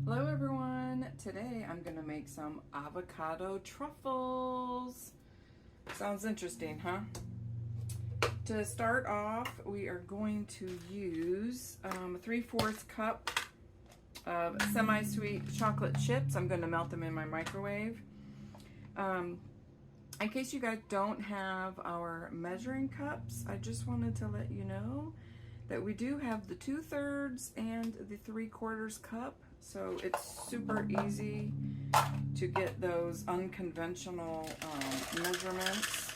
Hello everyone, today I'm going to make some avocado truffles. Sounds interesting, huh? To start off, we are going to use a 3/4 cup of semi-sweet chocolate chips. I'm going to melt them in my microwave. In case you guys don't have our measuring cups, I just wanted to let you know that we do have the 2/3 and the 3/4 cup. So it's super easy to get those unconventional measurements.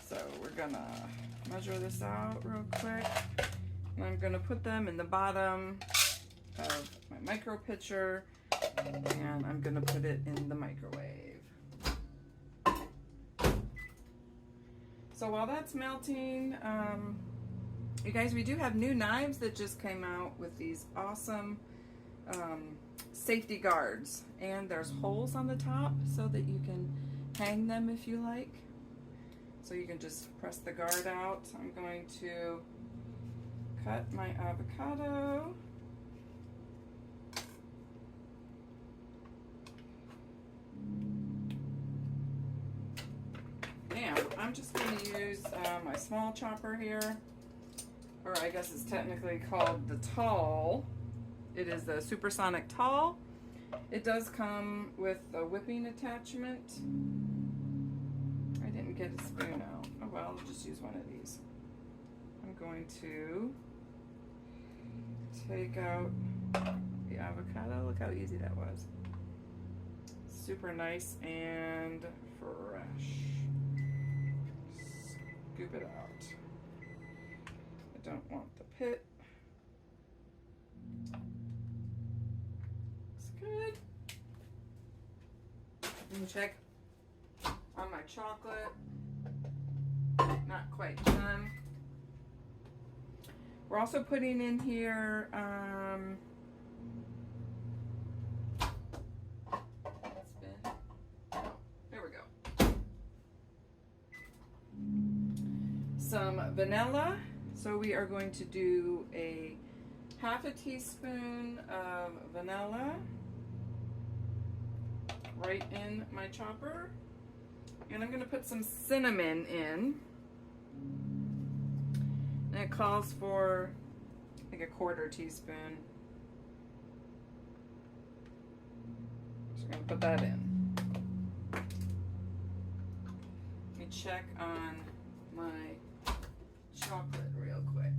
So we're gonna measure this out real quick. And I'm gonna put them in the bottom of my micro pitcher and I'm gonna put it in the microwave. So while that's melting, you guys, we do have new knives that just came out with these awesome safety guards, and there's holes on the top so that you can hang them if you like. So you can just press the guard out. I'm going to cut my avocado. And I'm just going to use my small chopper here, or I guess it's technically called the tall. It is the SuperSonic Tall. It does come with a whipping attachment. I didn't get a spoon out. Oh well, I'll just use one of these. I'm going to take out the avocado. Look how easy that was. Super nice and fresh. Scoop it out. I don't want the pit. Good. And check on my chocolate. Not quite done. We're also putting in here there we go. Some vanilla. So we are going to do a 1/2 teaspoon of vanilla right in my chopper, and I'm going to put some cinnamon in, and it calls for like a 1/4 teaspoon, so I'm going to put that in. Let me check on my chocolate real quick.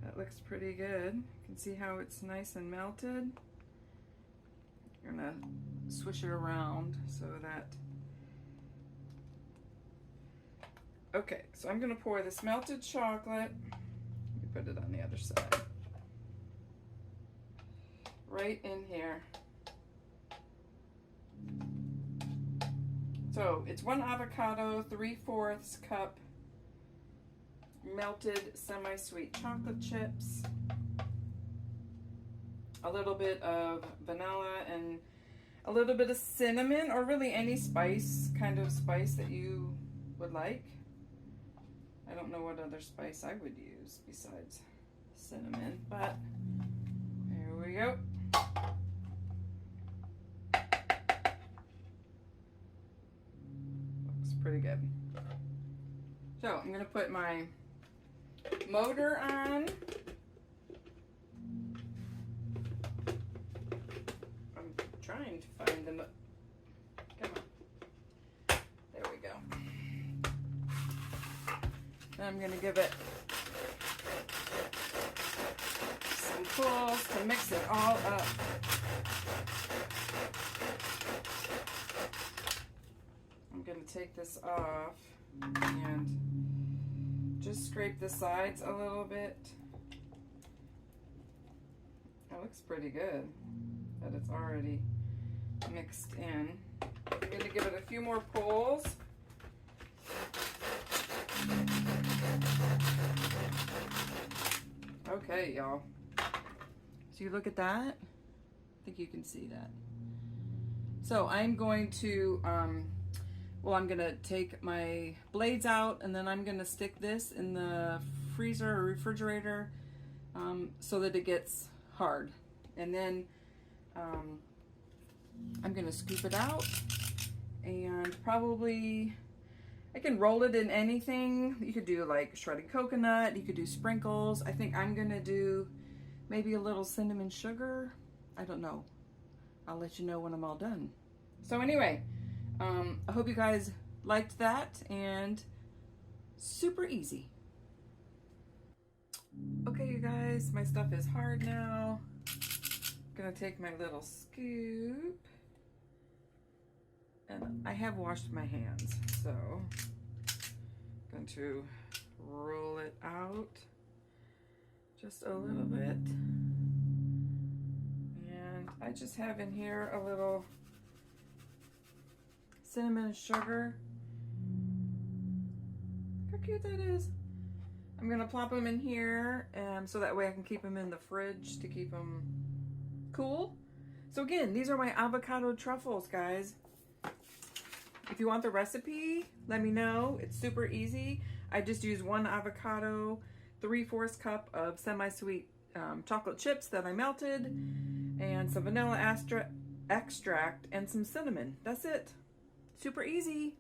That looks pretty good. You can see how it's nice and melted. I'm gonna swish it around so that... Okay, so I'm gonna pour this melted chocolate, let me put it on the other side, right in here. So it's 1 avocado, 3/4 cup melted semi-sweet chocolate chips, a little bit of vanilla, and a little bit of cinnamon, or really any kind of spice that you would like. I don't know what other spice I would use besides cinnamon, but here we go. Looks pretty good. So I'm going to put my motor on. I'm trying to find them. Come on. There we go. Then I'm going to give it some pulls to mix it all up. I'm going to take this off and just scrape the sides a little bit. It looks pretty good that it's already mixed in. I'm going to give it a few more pulls. Okay, y'all. So you look at that. I think you can see that. So I'm going to Well, I'm gonna take my blades out and then I'm gonna stick this in the freezer or refrigerator so that it gets hard. And then I'm gonna scoop it out and probably, I can roll it in anything. You could do like shredded coconut, you could do sprinkles. I think I'm gonna do maybe a little cinnamon sugar. I don't know. I'll let you know when I'm all done. So anyway, I hope you guys liked that, and super easy. Okay, you guys, my stuff is hard now. I'm gonna take my little scoop, and I have washed my hands, so I'm going to roll it out just a little bit. And I just have in here a little cinnamon and sugar. Look how cute that is. I'm gonna plop them in here so that way I can keep them in the fridge to keep them cool. So again, these are my avocado truffles, guys. If you want the recipe, let me know. It's super easy. I just use 1 avocado, 3/4 cup of semi-sweet chocolate chips that I melted, and some vanilla extract and some cinnamon. That's it. Super easy.